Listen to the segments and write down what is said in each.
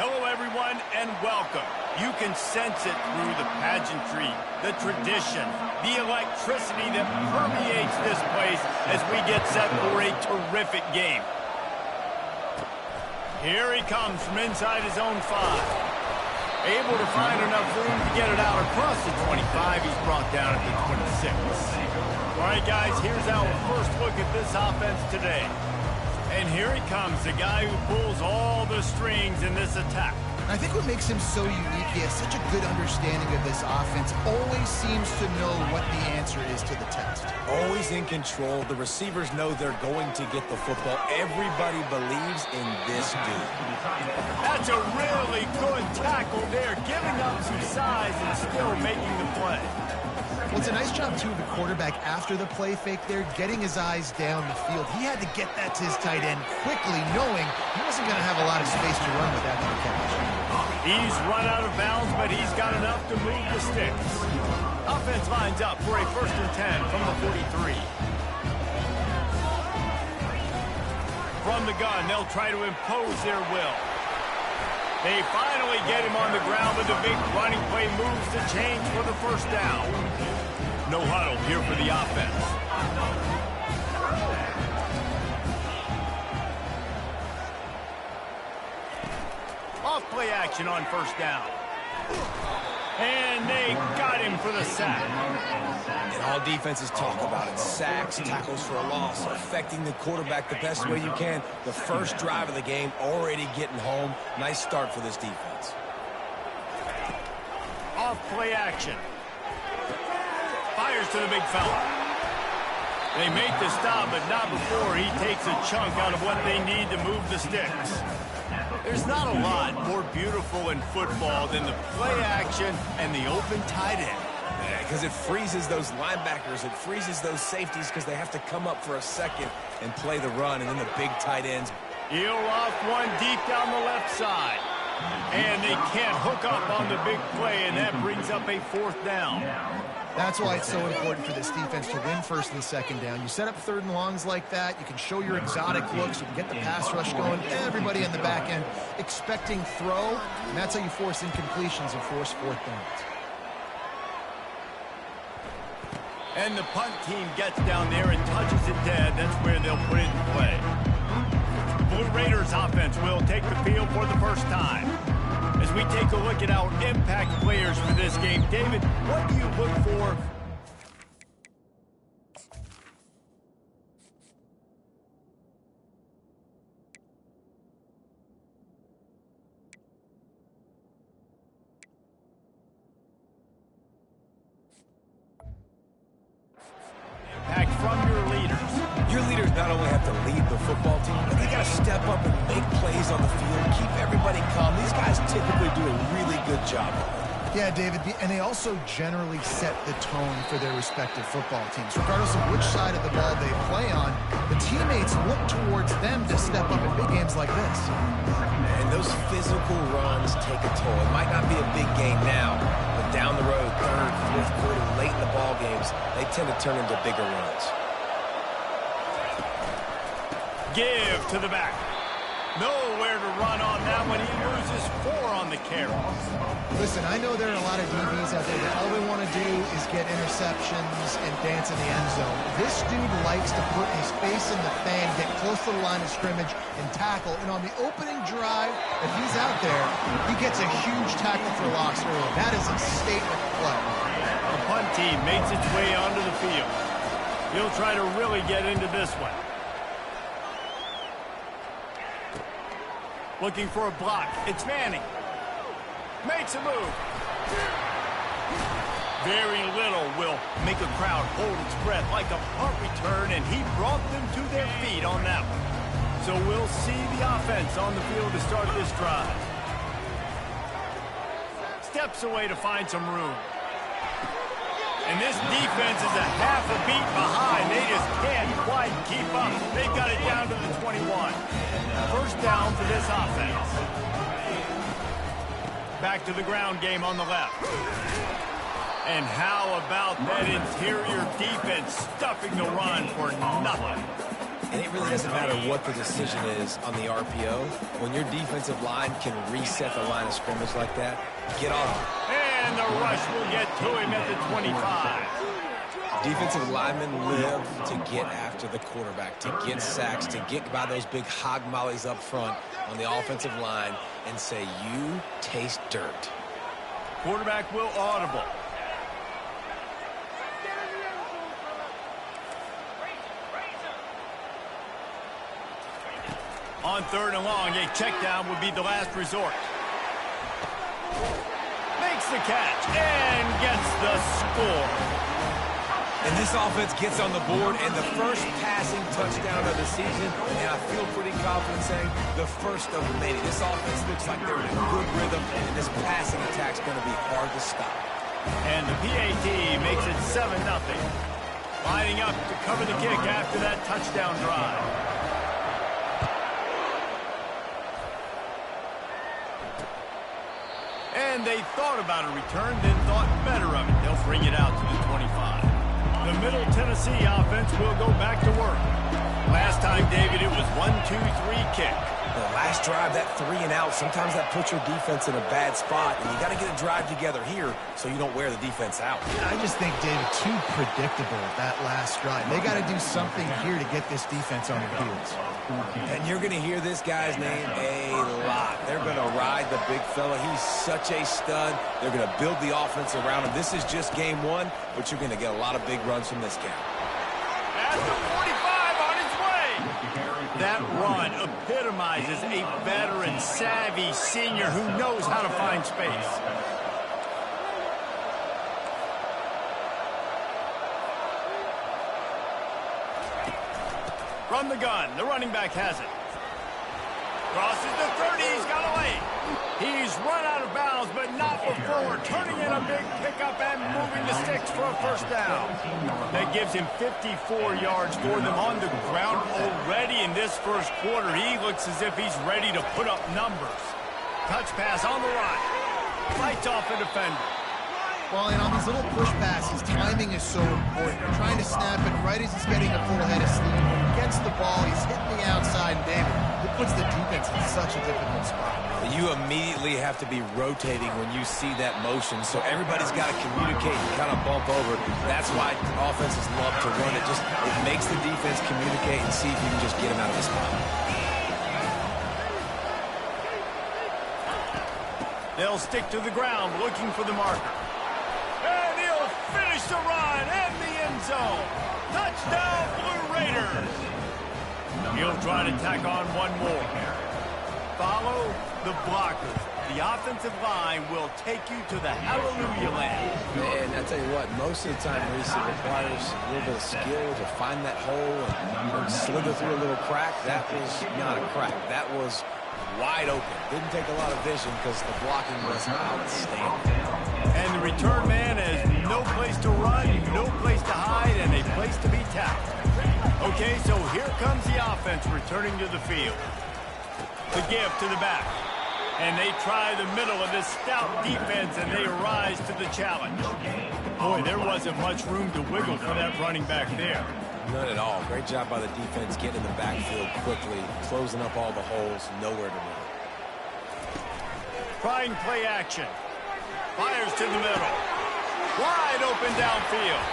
Hello, everyone, and welcome. You can sense it through the pageantry, the tradition, the electricity that permeates this place as we get set for a terrific game. Here he comes from inside his own 5. Able to find enough room to get it out across the 25. He's brought down at the 26. All right, guys, here's our first look at this offense today. And here he comes, the guy who pulls all the strings in this attack. I think what makes him so unique, he has such a good understanding of this offense, always seems to know what the answer is to the test. Always in control. The receivers know they're going to get the football. Everybody believes in this dude. That's a really good tackle there, giving up some size and still making the play. Well, it's a nice job, too, of the quarterback after the play fake there, getting his eyes down the field. He had to get that to his tight end quickly, knowing he wasn't going to have a lot of space to run with after the catch. He's run out of bounds, but he's got enough to move the sticks. Offense lines up for a 1st and 10 from the 43. From the gun, they'll try to impose their will. They finally get him on the ground, but the big running play moves the chains for the 1st down. No huddle here for the offense. Off play action on 1st down. And they got him for the sack. And all defenses talk about it. Sacks, tackles for a loss, affecting the quarterback the best way you can. The first drive of the game, already getting home. Nice start for this defense. Off play action. Fires to the big fella. They make the stop, but not before he takes a chunk out of what they need to move the sticks. There's not a lot more beautiful in football than the play action and the open tight end. Because it freezes those linebackers. It freezes those safeties because they have to come up for a second and play the run, and then the big tight ends. He'll off one deep down the left side. And they can't hook up on the big play, and that brings up a 4th down. That's why it's so important for this defense to win 1st and 2nd down. You set up 3rd and longs like that. You can show your exotic looks. You can get the pass rush going. Everybody on the back end expecting throw, and that's how you force incompletions and force 4th downs. And the punt team gets down there and touches it dead. That's where they'll put it in play. Blue Raiders offense will take the field for the 1st time. As we take a look at our impact players for this game, David, what do you look for? Impact from your leaders. Your leaders not only have to lead the football team, but they got to step up and make plays on the field, keep everybody calm. These guys typically do a really good job of it. Yeah, David, and they also generally set the tone for their respective football teams. Regardless of which side of the ball they play on, the teammates look towards them to step up in big games like this. And those physical runs take a toll. It might not be a big game now, but down the road, 3rd, 4th quarter, late in the ball games, they tend to turn into bigger runs. Give to the back. Nowhere to run on that one. He loses 4 on the carry. Listen, I know there are a lot of DBs out there that all they want to do is get interceptions and dance in the end zone. This dude likes to put his face in the fan, get close to the line of scrimmage, and tackle. And on the opening drive, if he's out there, he gets a huge tackle for loss early. That is a statement play. The punt team makes its way onto the field. He'll try to really get into this one. Looking for a block. It's Manning. Makes a move. Very little will make a crowd hold its breath like a punt return, and he brought them to their feet on that one. So we'll see the offense on the field to start this drive. Steps away to find some room. And this defense is a half a beat behind. They just can't quite keep up. They've got it down to the 21. 1st down for this offense. Back to the ground game on the left. And how about that interior defense stuffing the run for nothing? And it really doesn't matter what the decision is on the RPO. When your defensive line can reset the line of scrimmage like that, get on it. And the rush will get to him at the 25. Defensive linemen live to get after the quarterback, to get sacks, to get by those big hog mollies up front on the offensive line and say, you taste dirt. Quarterback will audible. On 3rd and long, a check down would be the last resort. Makes the catch and gets the score. And this offense gets on the board, and the first passing touchdown of the season, and I feel pretty confident saying the first of many. This offense looks like they're in a good rhythm, and this passing attack's going to be hard to stop. And the PAT makes it 7-0. Lining up to cover the kick after that touchdown drive. And they thought about a return, then thought better of it. They'll bring it out to the 25. The Middle Tennessee offense will go back to work. Last time, David, it was 1-2-3 kick. The last drive, that 3 and out, sometimes that puts your defense in a bad spot, and you got to get a drive together here so you don't wear the defense out. I just think, David, too predictable that last drive. They got to do something here to get this defense on their heels. And you're going to hear this guy's name a lot. They're going to ride the big fella. He's such a stud. They're going to build the offense around him. This is just game 1, but you're going to get a lot of big runs from this guy. At the 45 on its way. That run epitomizes a veteran, savvy senior who knows how to find space. From the gun, the running back has it. Crosses the 30, he's got away. He's run out of bounds, but not before turning in a big pickup and moving the sticks for a first down. That gives him 54 yards for them on the ground already in this first quarter. He looks as if he's ready to put up numbers. Touch pass on the run. Fights off a defender. Well, and on these little push passes, timing is so important. You're trying to snap it right as he's getting a full head of steam. When he gets the ball, he's hitting the outside, and David, it puts the defense in such a difficult spot. You immediately have to be rotating when you see that motion, so everybody's got to communicate and kind of bump over. That's why offenses love to run it. It makes the defense communicate and see if you can just get him out of the spot. They'll stick to the ground looking for the marker. And he'll finish the run and the end zone. Touchdown, Blue Raiders. He'll try to tack on one more. Follow the blockers. The offensive line will take you to the hallelujah land. And I tell you what, most of the time, Reese, it requires a little bit of skill to find that hole and slither through a little crack. That was not a crack. That was wide open. Didn't take a lot of vision because the blocking was outstanding. And the return man has no place to run, no place to hide, and a place to be tackled. Okay, so here comes the offense returning to the field. The give to the back. And they try the middle of this stout defense, and they rise to the challenge. Boy, there wasn't much room to wiggle for that running back there. None at all. Great job by the defense getting in the backfield quickly, closing up all the holes, nowhere to go. Trying play action. Fires to the middle. Wide open downfield.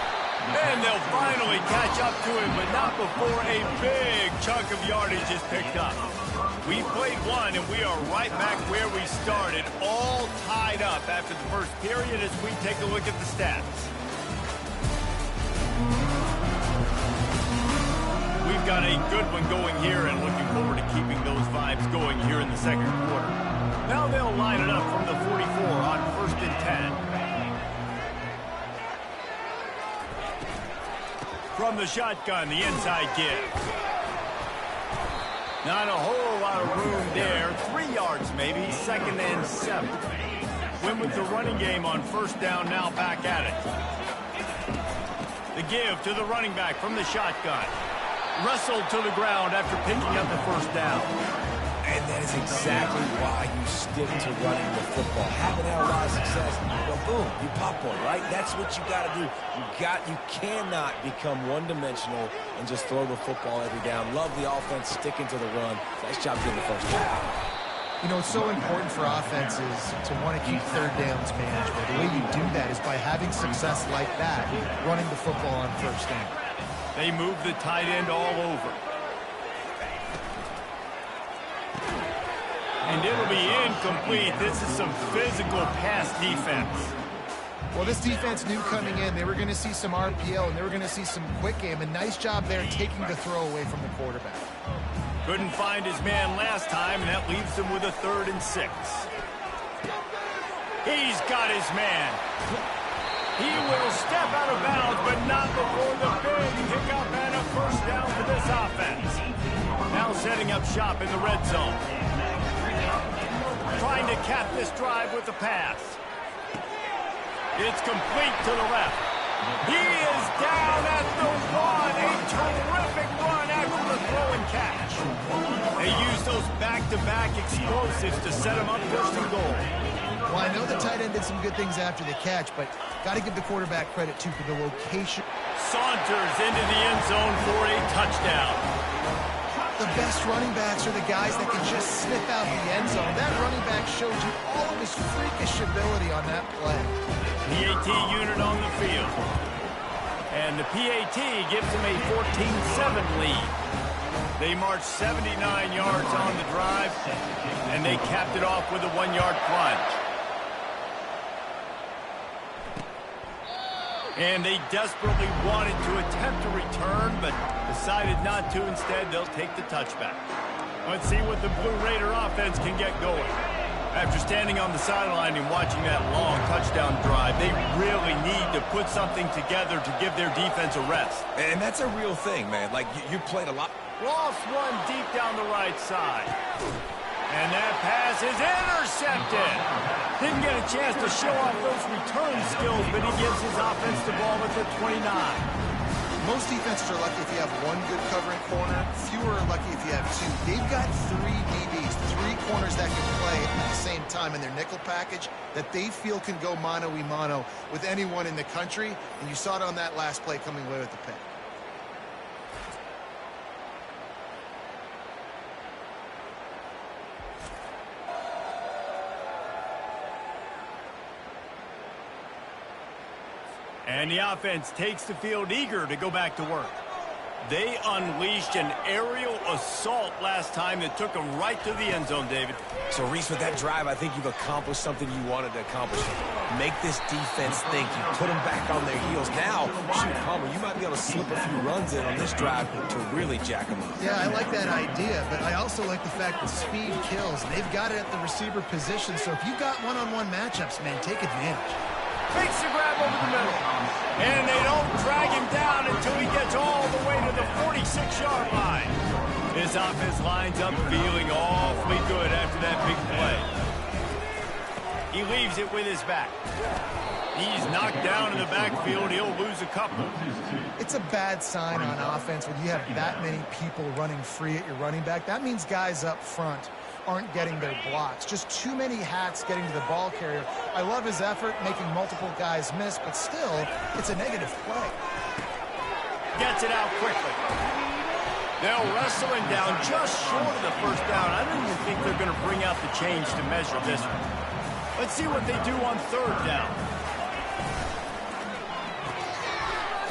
And they'll finally catch up to him, but not before a big chunk of yardage is picked up. We played one, and we are right back where we started, all tied up after the first period as we take a look at the stats. We've got a good one going here and looking forward to keeping those vibes going here in the second quarter. Now they'll line it up from the 44 on 1st and 10. From the shotgun, the inside give. Not a whole lot of room there. 3 yards maybe, 2nd and 7. Win with the running game on 1st down, now back at it. The give to the running back from the shotgun. Wrestled to the ground after picking up the 1st down. And that is exactly why you stick to running the football. Haven't had a lot of success, but boom, you pop one, right? That's what you got to do. You cannot become one-dimensional and just throw the football every down. Love the offense, sticking to the run. Nice job getting the first down. You know, it's so important for offenses to want to keep third downs manageable. The way you do that is by having success like that, running the football on first down. They move the tight end all over. And it'll be incomplete. This is some physical pass defense. Well, this defense knew coming in they were going to see some RPO and they were going to see some quick game. And nice job there taking the throw away from the quarterback. Couldn't find his man last time, and that leaves him with a 3rd and 6. He's got his man. He will step out of bounds, but not before the big pickup and a first down for this offense. Now setting up shop in the red zone. Trying to cap this drive with the pass. It's complete to the left. He is down at the 1. A terrific run after the throw and catch. They use those back-to-back explosives to set him up 1st and goal. Well, I know the tight end did some good things after the catch, but got to give the quarterback credit, too, for the location. Saunters into the end zone for a touchdown. The best running backs are the guys that can just sniff out the end zone. That running back showed you all of his freakish ability on that play. PAT unit on the field. And the PAT gives him a 14-7 lead. They marched 79 yards on the drive, and they capped it off with a 1-yard plunge. And they desperately wanted to attempt a return, but decided not to. Instead, they'll take the touchback. Let's see what the Blue Raider offense can get going. After standing on the sideline and watching that long touchdown drive, they really need to put something together to give their defense a rest. And that's a real thing, man. Like, you played a lot. Lost one deep down the right side. And that pass is intercepted. Didn't get a chance to show off those return skills, but he gives his offense the ball at the 29. Most defenses are lucky if you have one good covering corner. Fewer are lucky if you have two. They've got 3 DBs, 3 corners that can play at the same time in their nickel package that they feel can go mano-a-mano with anyone in the country. And you saw it on that last play coming away with the pick. And the offense takes the field eager to go back to work. They unleashed an aerial assault last time that took them right to the end zone, David. So, Reese, with that drive, I think you've accomplished something you wanted to accomplish. Make this defense think. You put them back on their heels. Now, shoot, Palmer, you might be able to slip a few runs in on this drive to really jack them up. Yeah, I like that idea, but I also like the fact that speed kills. And they've got it at the receiver position, so if you've got one-on-one matchups, man, take advantage. Makes the grab over the middle. And they don't drag him down until he gets all the way to the 46-yard line. His offense lines up feeling awfully good after that big play. He leaves it with his back. He's knocked down in the backfield. He'll lose a couple. It's a bad sign on offense when you have that many people running free at your running back. That means guys up front aren't getting their blocks. Just too many hats getting to the ball carrier. I love his effort, making multiple guys miss, but still, it's a negative play. Gets it out quickly. They'll wrestle him down just short of the first down. I don't even think they're going to bring out the change to measure this one. Let's see what they do on 3rd down.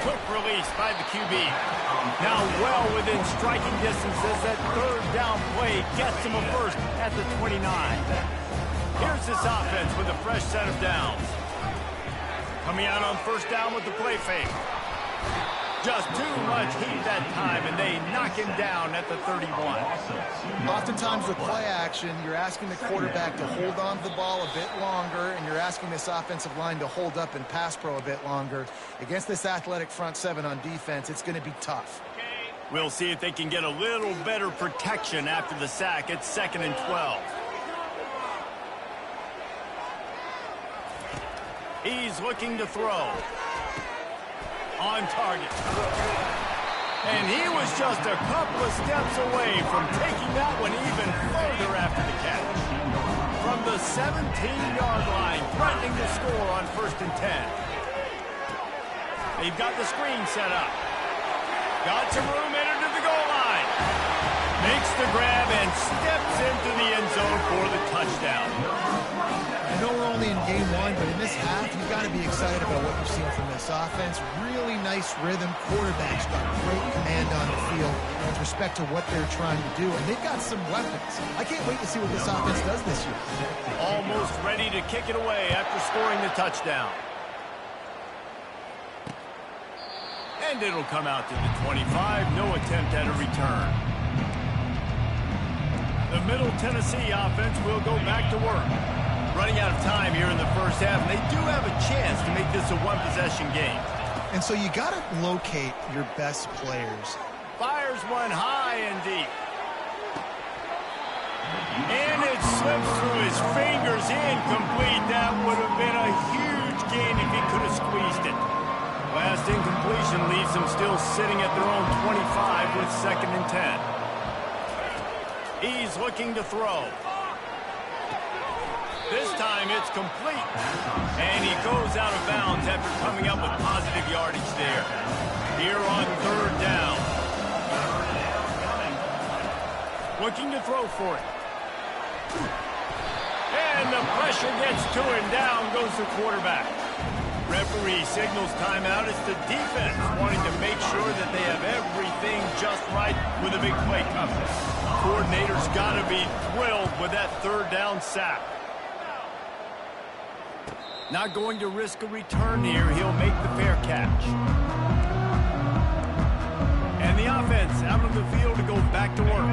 Quick release by the QB. Now well within striking distance as that 3rd down play gets him a first at the 29. Here's this offense with a fresh set of downs. Coming out on 1st down with the play fake. Just too much heat that time, and they knock him down at the 31. Oftentimes with play action, you're asking the quarterback to hold on to the ball a bit longer, and you're asking this offensive line to hold up and pass pro a bit longer. Against this athletic front 7 on defense, it's going to be tough. We'll see if they can get a little better protection after the sack. It's 2nd and 12. He's looking to throw. On target. And he was just a couple of steps away from taking that one even further after the catch. From the 17-yard line, threatening to score on 1st and 10. They've got the screen set up. Got some room entered to the goal line. Makes the grab and steps into the end zone for the touchdown. I know we're only in game 1, but in this half, you've got to be excited about what you've seen from this offense. Really nice rhythm. Quarterback's got great command on the field with respect to what they're trying to do, and they've got some weapons. I can't wait to see what this offense does this year. Almost ready to kick it away after scoring the touchdown. And it'll come out to the 25. No attempt at a return. The Middle Tennessee offense will go back to work. Running out of time here in the first half, and they do have a chance to make this a one-possession game. And so you got to locate your best players. Fires one high and deep. And it slips through his fingers, incomplete. That would have been a huge gain if he could have squeezed it. Last incompletion leaves them still sitting at their own 25 with 2nd and 10. He's looking to throw. This time it's complete. And he goes out of bounds after coming up with positive yardage there. Here on 3rd down. Looking to throw for it. And the pressure gets to him. Down goes the quarterback. Referee signals timeout. It's the defense wanting to make sure that they have everything just right with a big play coming. Coordinator's got to be thrilled with that 3rd down sack. Not going to risk a return here. He'll make the fair catch. And the offense out on the field to go back to work.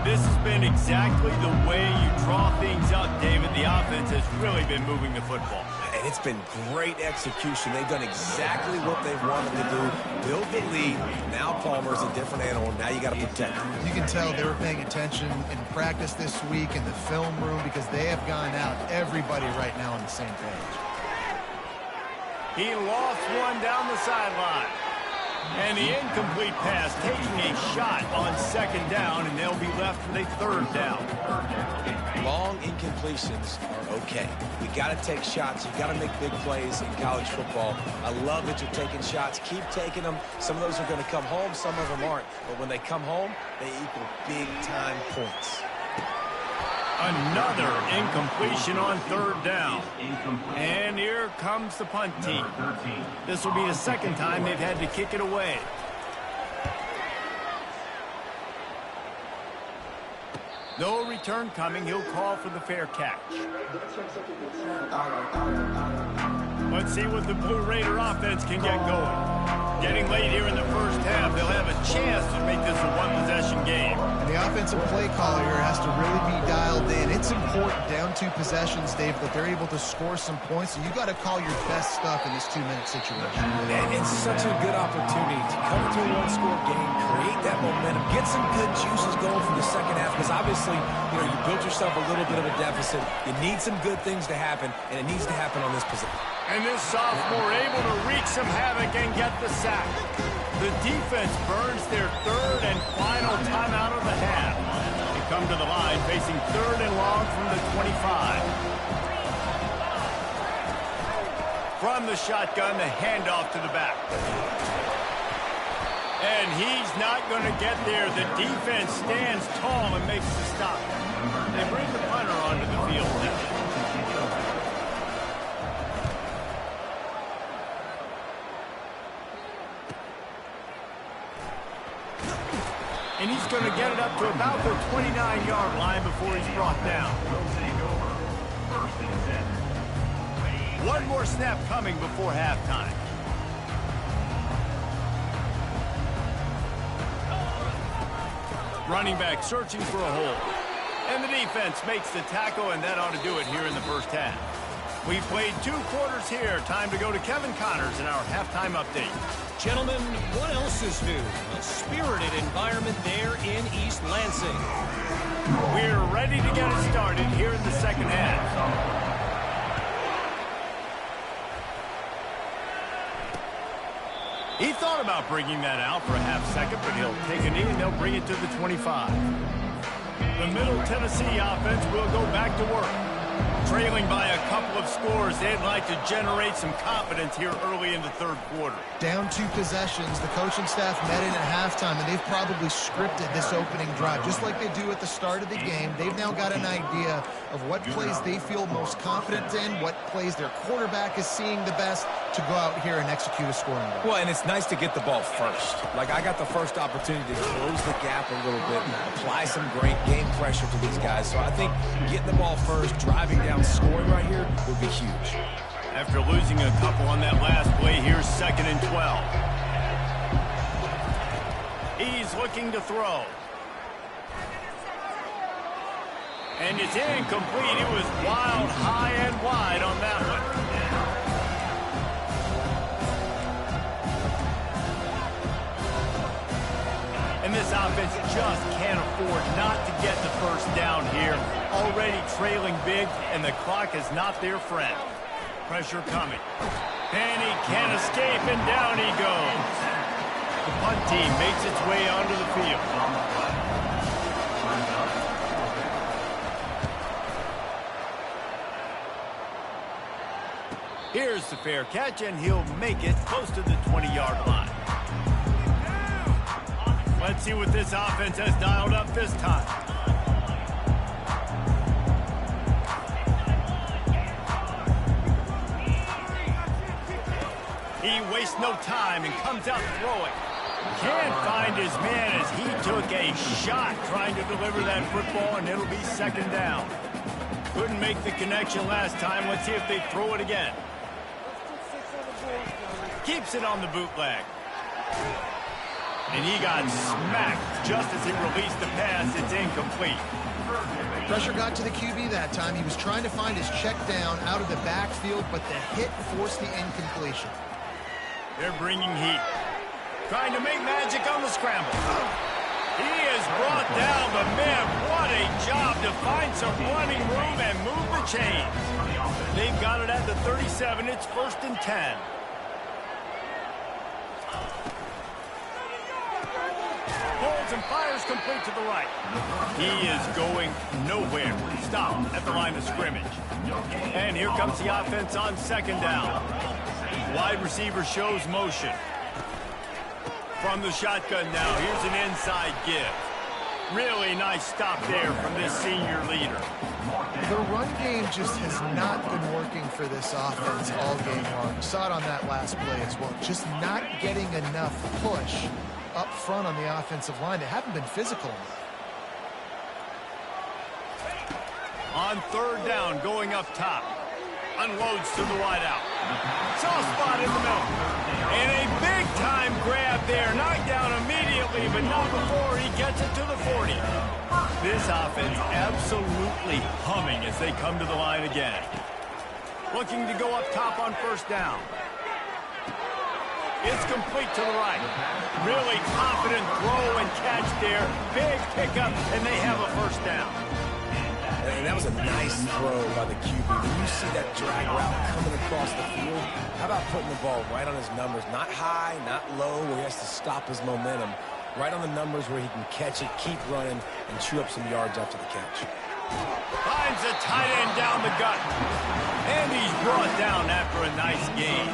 This has been exactly the way you draw things up, David. The offense has really been moving the football. And it's been great execution. They've done exactly what they've wanted to do. Build the lead. Now Palmer's a different animal. Now you got to protect him. You can tell they were paying attention in practice this week in the film room because they have gone out, everybody right now on the same page. He lost one down the sideline. And the incomplete pass taking a shot on 2nd down, and they'll be left with a 3rd down. Long incompletions are okay. You got to take shots. You got to make big plays in college football. I love that you're taking shots. Keep taking them. Some of those are going to come home. Some of them aren't. But when they come home, they equal big-time points. Another incompletion on 3rd down. And here comes the punt team. This will be the 2nd time they've had to kick it away. No return coming. He'll call for the fair catch. Let's see what the Blue Raider offense can get going. Getting late here in the first half, they'll have a chance to make this a one-possession game. And the offensive play caller here has to really be dialed in. It's important down 2 possessions, Dave, that they're able to score some points. So you got to call your best stuff in this 2-minute situation. And it's such a good opportunity to come to a one-score game, create that momentum, get some good juices going for the second half. Because obviously, you built yourself a little bit of a deficit. You need some good things to happen, and it needs to happen on this possession. And this sophomore able to wreak some havoc and get the sack. The defense burns their 3rd and final timeout of the half. They come to the line facing 3rd and long from the 25. From the shotgun, the handoff to the back. And he's not going to get there. The defense stands tall and makes the stop. They bring the punter onto the field now. And he's going to get it up to about the 29-yard line before he's brought down. One more snap coming before halftime. Running back searching for a hole. And the defense makes the tackle, and that ought to do it here in the first half. We've played 2 quarters here. Time to go to Kevin Connors in our halftime update. Gentlemen, what else is new? A spirited environment there in East Lansing. We're ready to get it started here in the second half. He thought about bringing that out for a half second, but he'll take a knee and they'll bring it to the 25. The Middle Tennessee offense will go back to work. trailing by a couple of scores. They'd like to generate some confidence here early in the third quarter. Down 2 possessions. The coaching staff met in at halftime, and they've probably scripted this opening drive. Just like they do at the start of the game, they've now got an idea of what plays they feel most confident in, what plays their quarterback is seeing the best to go out here and execute a scoring drive. Well, and it's nice to get the ball first. Like, I got the first opportunity to close the gap a little bit, apply some great game pressure to these guys. So I think getting the ball first, driving down, scoring right here would be huge. After losing a couple on that last play, here's 2nd and 12. He's looking to throw. And it's incomplete. It was wild, high and wide on that one. And this offense just can't afford not to get the first down here. Already trailing big, and the clock is not their friend. Pressure coming. And he can't escape, and down he goes. The punt team makes its way onto the field. Here's the fair catch, and he'll make it close to the 20-yard line. Let's see what this offense has dialed up this time. He wastes no time and comes out throwing. Can't find his man as he took a shot trying to deliver that football, and it'll be 2nd down. Couldn't make the connection last time. Let's see if they throw it again. Keeps it on the bootleg. And he got smacked just as he released the pass. It's incomplete. Pressure got to the QB that time. He was trying to find his check down out of the backfield, but the hit forced the incompletion. They're bringing heat. Trying to make magic on the scramble. He is brought down, but man, what a job to find some running room and move the chains. They've got it at the 37. It's 1st and 10. Holds and fires complete to the right. He is going nowhere. Stop at the line of scrimmage. And here comes the offense on 2nd down. Wide receiver shows motion. From the shotgun now, here's an inside give. Really nice stop there from this senior leader. The run game just has not been working for this offense all game long. You saw it on that last play as well. Just not getting enough push up front on the offensive line. They haven't been physical enough. On 3rd down, going up top. Unloads to the wideout. Soft spot in the middle. And a big-time grab there. Knocked down immediately, but not before he gets it to the 40. This offense absolutely humming as they come to the line again. Looking to go up top on 1st down. It's complete to the right. Really confident throw and catch there. Big pickup, and they have a 1st down. And that was a nice throw by the QB. When you see that drag route coming across the field, how about putting the ball right on his numbers? Not high, not low, where he has to stop his momentum. Right on the numbers where he can catch it, keep running, and chew up some yards after the catch. Finds a tight end down the gut. And he's brought down after a nice gain.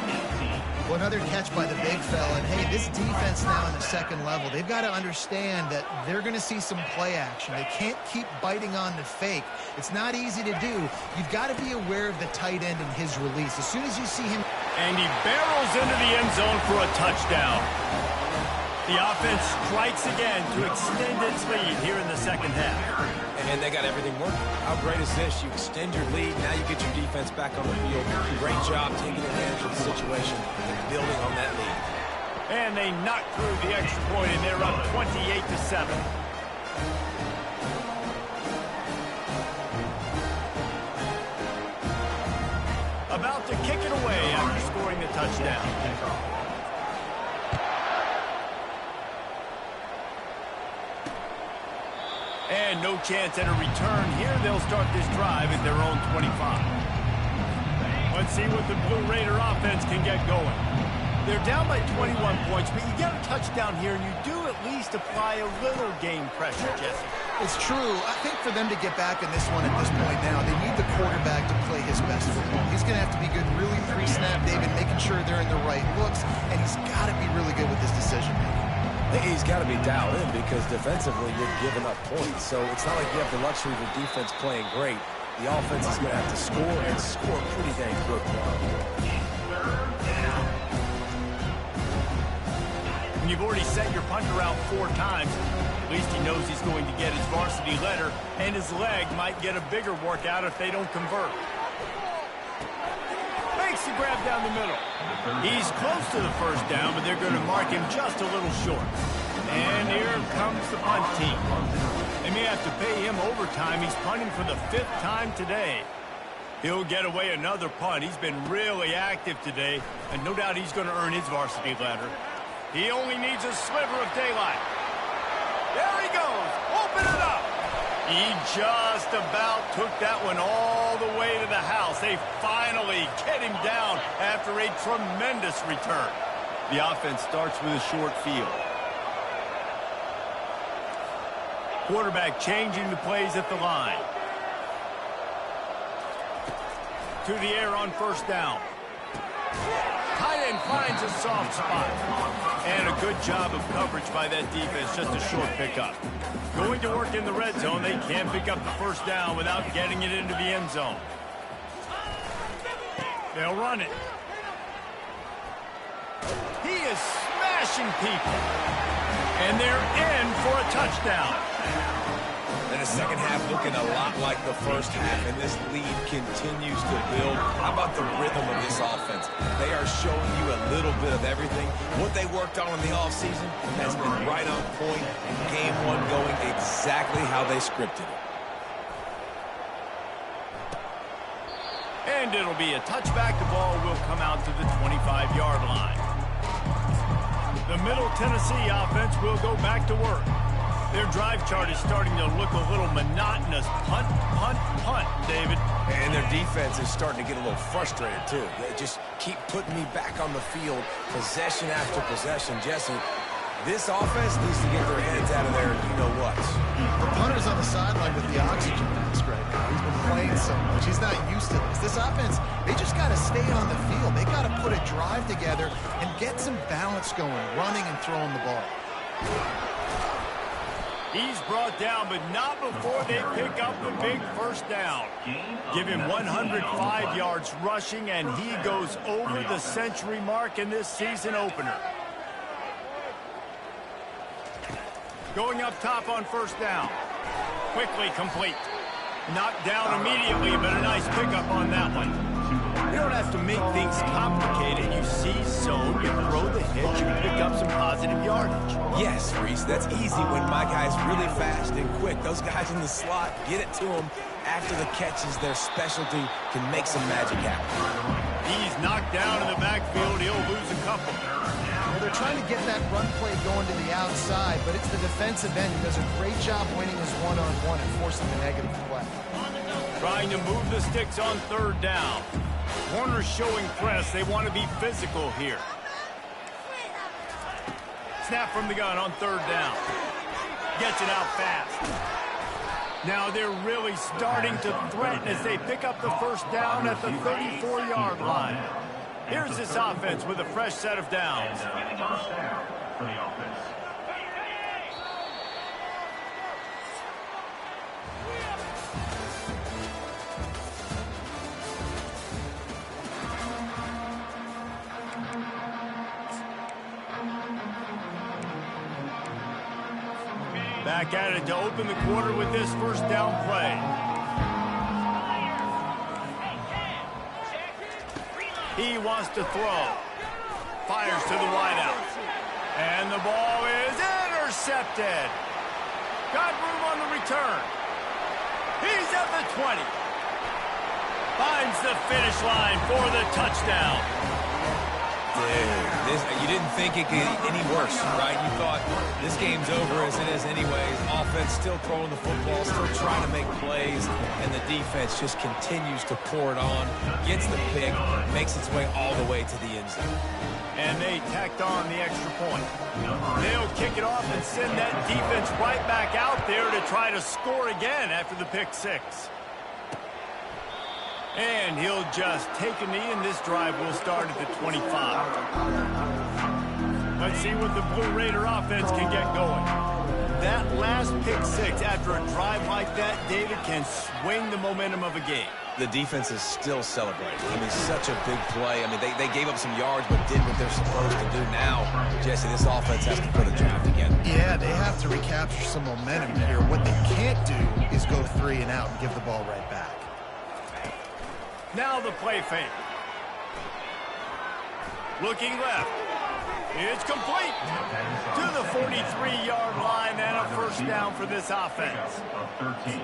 Well, another catch by the big fella. And, hey, this defense now in the 2nd level, they've got to understand that they're going to see some play action. They can't keep biting on the fake. It's not easy to do. You've got to be aware of the tight end and his release. As soon as you see him... And he barrels into the end zone for a touchdown. The offense strikes again to extend its lead here in the 2nd half. And they got everything working. How great is this? You extend your lead, now you get your defense back on the field. Great job taking advantage of the situation and building on that lead. And they knock through the extra point, and they're up 28-7. About to kick it away after scoring the touchdown. And no chance at a return here. They'll start this drive at their own 25. Let's see what the Blue Raider offense can get going. They're down by 21 points, but you get a touchdown here, and you do at least apply a little game pressure, Jesse. It's true. I think for them to get back in this one at this point now, they need the quarterback to play his best football. He's going to have to be good really pre-snap, David, making sure they're in the right looks, and he's got to be really good with his decision-making. He's got to be dialed in because defensively you're giving up points. So it's not like you have the luxury of the defense playing great. The offense is going to have to score and score pretty dang quick. When you've already set your punter out 4 times, at least he knows he's going to get his varsity letter, and his leg might get a bigger workout if they don't convert. Makes the grab down the middle. He's close to the first down, but they're going to mark him just a little short. And here comes the punt team. They may have to pay him overtime. He's punting for the 5th time today. He'll get away another punt. He's been really active today, and no doubt he's going to earn his varsity letter. He only needs a sliver of daylight. There he goes. Open it up. He just about took that one all the way to the house. They finally get him down after a tremendous return. The offense starts with a short field. Quarterback changing the plays at the line. To the air on first down. Tight end finds a soft spot. And a good job of coverage by that defense, just a short pickup. Going to work in the red zone, they can't pick up the first down without getting it into the end zone. They'll run it. He is smashing people. And they're in for a touchdown. And the second half looking a lot like the first half, and this lead continues to build. How about the rhythm of this offense? They are showing you a little bit of everything. What they worked on in the offseason has been right on point, and game 1 going exactly how they scripted it. And it'll be a touchback. The ball will come out to the 25-yard line. The Middle Tennessee offense will go back to work. Their drive chart is starting to look a little monotonous. Punt, punt, punt, David. And their defense is starting to get a little frustrated, too. They just keep putting me back on the field, possession after possession. Jesse, this offense needs to get their heads out of there, you know what. The punter's on the sideline with the oxygen mask right now. He's been playing so much. He's not used to this. This offense, they just got to stay on the field. They got to put a drive together and get some balance going, running and throwing the ball. He's brought down, but not before they pick up the big first down. Give him 105 yards rushing, and he goes over the century mark in this season opener. Going up top on first down. Quickly complete. Knocked down immediately, but a nice pickup on that one. You don't have to make things complicated. You see zone, you throw the hitch, you pick up some positive yardage. Yes, Reese, that's easy when my guy's really fast and quick. Those guys in the slot, get it to them after the catch is their specialty, can make some magic happen. He's knocked down in the backfield. He'll lose a couple. Well, they're trying to get that run play going to the outside, but it's the defensive end who does a great job winning his one-on-one and forcing the negative play. Trying to move the sticks on third down. Corners showing press. They want to be physical here. Snap from the gun on third down. Gets it out fast. Now they're really starting to threaten as they pick up the first down at the 34-yard line. Here's this offense with a fresh set of downs. Back at it to open the quarter with this first down play. He wants to throw. Fires to the wideout. And the ball is intercepted. Got room on the return. He's at the 20. Finds the finish line for the touchdown. Dude, you didn't think it could get any worse, right? You thought this game's over as it is anyways. Offense still throwing the football, still trying to make plays, and the defense just continues to pour it on, gets the pick, makes its way all the way to the end zone. And they tacked on the extra point. They'll kick it off and send that defense right back out there to try to score again after the pick six. And he'll just take a knee, and this drive will start at the 25. Let's see what the Blue Raider offense can get going. That last pick six after a drive like that, David, can swing the momentum of a game. The defense is still celebrating. I mean, such a big play. I mean, they gave up some yards but did what they're supposed to do. Now, Jesse, this offense has to put a drive together. Yeah, they have to recapture some momentum here. What they can't do is go 3 and out and give the ball right back. Now the play fake. Looking left. It's complete to the 43-yard line, and a first down for this offense.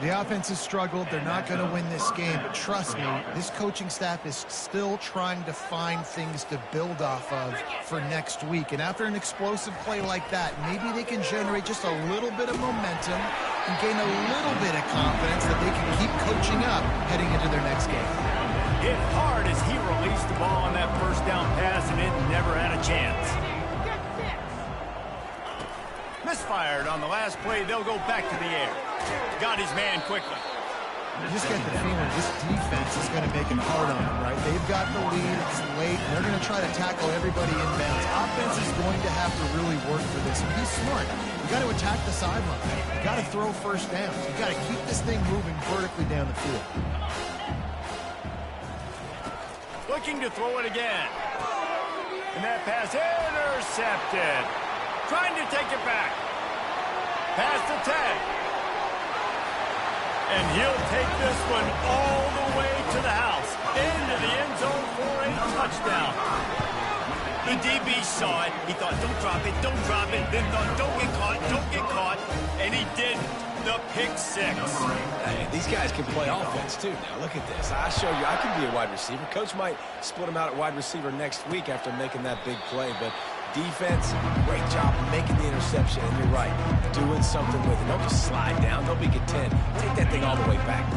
The offense has struggled. They're not going to win this game, but trust me, this coaching staff is still trying to find things to build off of for next week. And after an explosive play like that, maybe they can generate just a little bit of momentum and gain a little bit of confidence that they can keep coaching up heading into their next game. Hit hard as he released the ball on that first down pass, and it never had a chance. Misfired on the last play. They'll go back to the air. Got his man quickly. You just get the feeling this defense is going to make it hard on them, right? They've got the lead. It's late. And they're going to try to tackle everybody inbounds. Offense is going to have to really work for this. And be smart. You got to attack the sideline. You got to throw first downs. You got to keep this thing moving vertically down the field. Looking to throw it again. And that pass intercepted. Trying to take it back. Past the 10. And he'll take this one all the way to the house. Into the end zone for a touchdown. The DB saw it. He thought, don't drop it, don't drop it. Then thought, don't get caught, don't get caught. And he did. The pick six. Hey, these guys can play offense, too. Now, look at this. I show you, I can be a wide receiver. Coach might split him out at wide receiver next week after making that big play. But defense, great job making the interception. And you're right, doing something with it. Don't just slide down. Don't be content. Take that thing all the way back.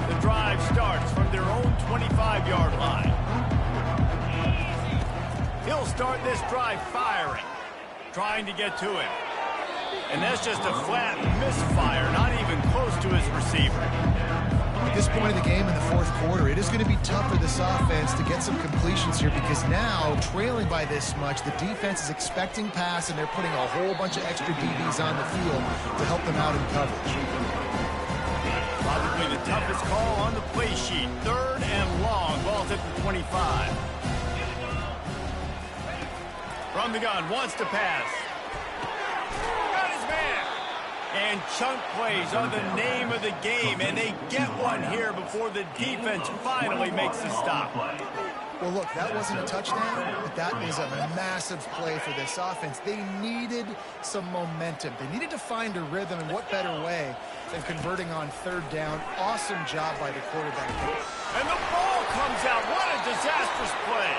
The drive starts from their own 25-yard line. He'll start this drive firing, trying to get to him. And that's just a flat misfire, not even close to his receiver. At this point in the game in the fourth quarter, it is going to be tough for this offense to get some completions here because now, trailing by this much, the defense is expecting pass, and they're putting a whole bunch of extra DBs on the field to help them out in coverage. Probably the toughest call on the play sheet. 3rd and long. Ball's at the 25. From the gun, wants to pass. And chunk plays are the name of the game, and they get one here before the defense finally makes a stop. Well, look, that wasn't a touchdown, but that is a massive play for this offense. They needed some momentum. They needed to find a rhythm, and what better way than converting on 3rd down. Awesome job by the quarterback. And the ball comes out. What a disastrous play.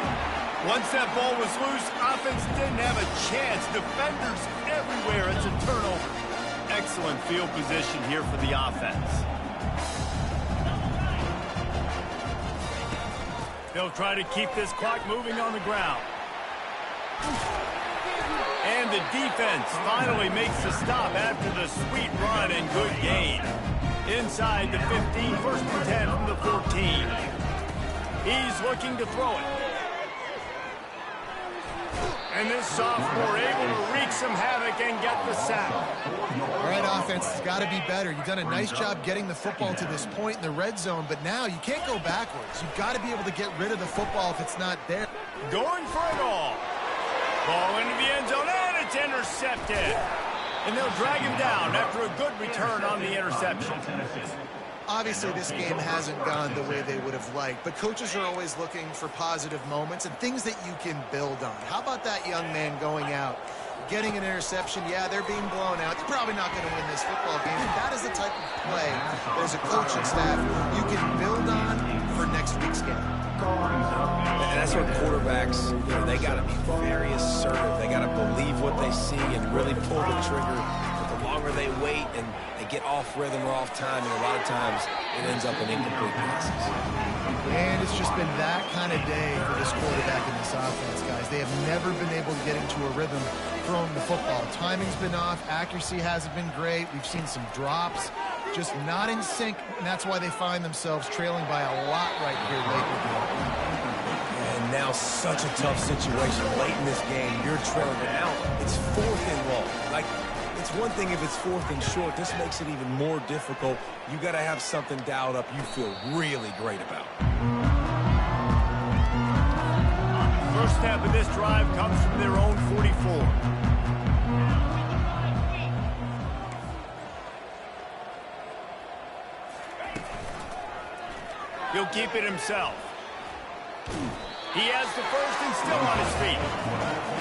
Once that ball was loose, offense didn't have a chance. Defenders everywhere. It's a turnover. Excellent field position here for the offense. They'll try to keep this clock moving on the ground. And the defense finally makes the stop after the sweet run and good gain. Inside the 15, 1st and 10 from the 14. He's looking to throw it. And this sophomore able to wreak some havoc and get the sack. All right, offense has got to be better. You've done a nice job getting the football to this point in the red zone, but now you can't go backwards. You've got to be able to get rid of the football if it's not there. Going for it all. Ball into the end zone, and it's intercepted. And they'll drag him down after a good return on the interception. Obviously, this game hasn't gone the way they would have liked, but coaches are always looking for positive moments and things that you can build on. How about that young man going out, getting an interception? Yeah, they're being blown out. They're probably not going to win this football game, but that is the type of play that as a coaching staff you can build on for next week's game. And that's where quarterbacks, they got to be very assertive. They got to believe what they see and really pull the trigger. But the longer they wait and they get off rhythm or off timing, a lot of times it ends up in incomplete passes. And it's just been that kind of day for this quarterback in this offense, guys. They have never been able to get into a rhythm throwing the football. Timing's been off. Accuracy hasn't been great. We've seen some drops. Just not in sync, and that's why they find themselves trailing by a lot right here late with the game. And now such a tough situation late in this game. You're trailing, but now it's 4th and long. Like, it's one thing if it's 4th and short. This makes it even more difficult. You got to have something dialed up you feel really great about. First step of this drive comes from their own 44. He'll keep it himself. He has the first and still on his feet.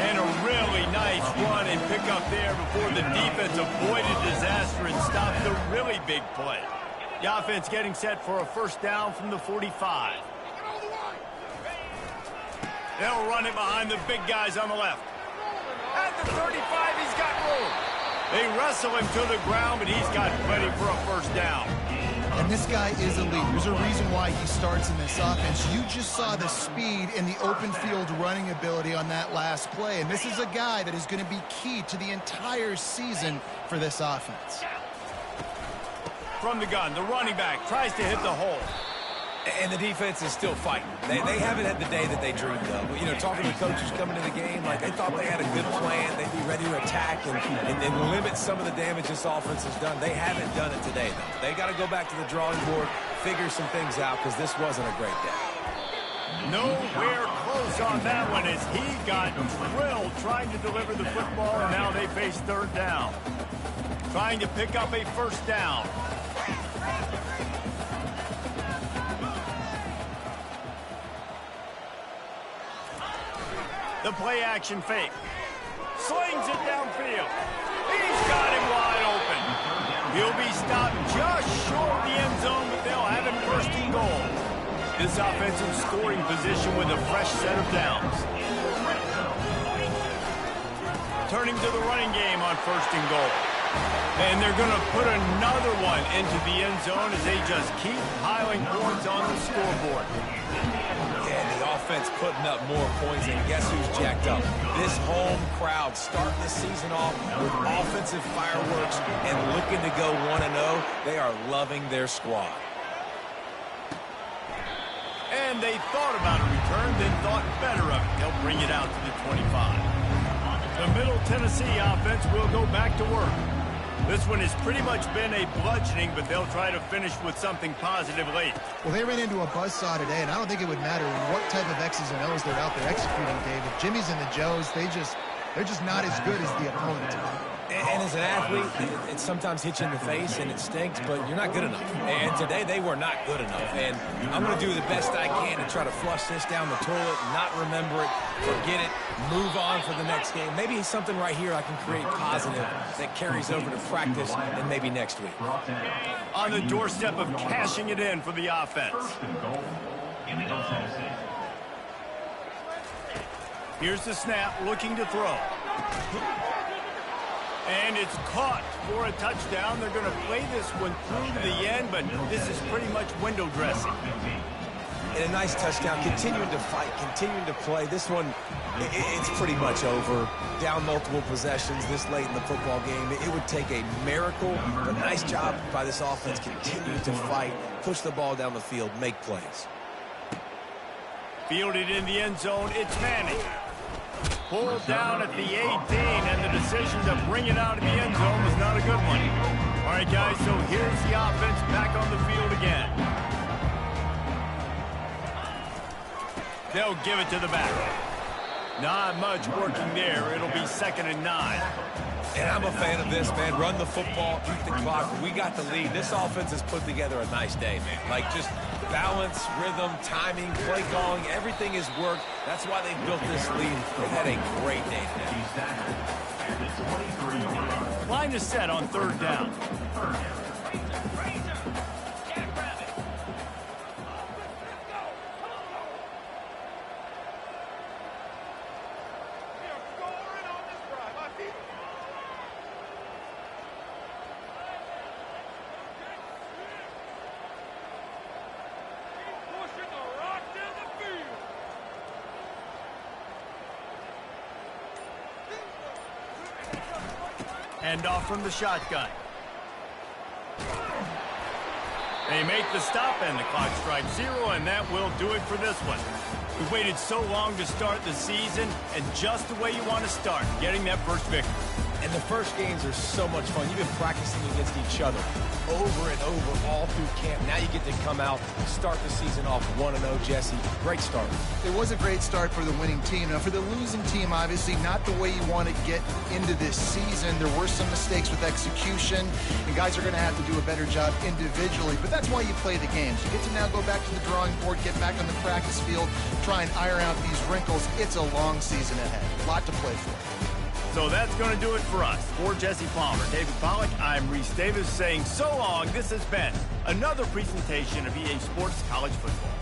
And a really nice run and pick up there before the defense avoided disaster and stopped the really big play. The offense getting set for a first down from the 45. They'll run it behind the big guys on the left. At the 35, he's got room. They wrestle him to the ground, but he's got plenty for a first down. And this guy is elite. There's a reason why he starts in this offense. You just saw the speed and the open field running ability on that last play. And this is a guy that is going to be key to the entire season for this offense. From the gun, the running back tries to hit the hole. And the defense is still fighting. They haven't had the day that they dreamed of. You know, talking to coaches coming to the game, like they thought they had a good plan. They'd be ready to attack and limit some of the damage this offense has done. They haven't done it today, though. They got to go back to the drawing board, figure some things out, because this wasn't a great day. Nowhere close on that one as he got drilled trying to deliver the football, and now they face 3rd down. Trying to pick up a first down. The play-action fake. Slings it downfield. He's got him wide open. He'll be stopped just short of the end zone, but they'll have him first and goal. This offense in scoring position with a fresh set of downs. Turning to the running game on first and goal. And they're going to put another one into the end zone as they just keep piling points on the scoreboard. And the offense putting up more points, and guess who's jacked up? This home crowd starting the season off with offensive fireworks and looking to go 1-0. They are loving their squad. And they thought about a return, then thought better of it. They'll bring it out to the 25. The Middle Tennessee offense will go back to work. This one has pretty much been a bludgeoning, but they'll try to finish with something positive late. Well, they ran into a buzzsaw today, and I don't think it would matter what type of X's and O's they're out there executing, David. Jimmy's and the Joes, they're just not as good as the opponent. And as an athlete, it sometimes hits you in the face and it stinks, but you're not good enough. And today they were not good enough. And I'm going to do the best I can to try to flush this down the toilet, not remember it, forget it, move on for the next game. Maybe something right here I can create positive that carries over to practice and maybe next week. On the doorstep of cashing it in for the offense. Here's the snap, looking to throw. And it's caught for a touchdown. They're going to play this one through to the end, but this is pretty much window dressing. And a nice touchdown, continuing to fight, continuing to play. This one, it's pretty much over. Down multiple possessions this late in the football game. It would take a miracle, but nice job by this offense continuing to fight, push the ball down the field, make plays. Fielded in the end zone, it's Manning. Pulled down at the 18, and the decision to bring it out of the end zone was not a good one. All right, guys, so here's the offense back on the field again. They'll give it to the back. Not much working there. It'll be 2nd and 9. And I'm a fan of this, man. Run the football, beat the clock. We got the lead. This offense has put together a nice day, man. Like, just balance, rhythm, timing, play calling, everything has worked. That's why they built this lead. They had a great day today. Line is set on 3rd down. Hand off from the shotgun. They make the stop, and the clock strikes 0, and that will do it for this one. We waited so long to start the season, and just the way you want to start, getting that first victory. And the first games are so much fun. You've been practicing against each other over and over all through camp. Now you get to come out, start the season off 1-0, Jesse. Great start. It was a great start for the winning team. Now, for the losing team, obviously not the way you want to get into this season. There were some mistakes with execution, and guys are going to have to do a better job individually. But that's why you play the games. You get to now go back to the drawing board, get back on the practice field, try and iron out these wrinkles. It's a long season ahead. A lot to play for. So that's going to do it for us. For Jesse Palmer, David Pollack, I'm Reese Davis saying so long. This has been another presentation of EA Sports College Football.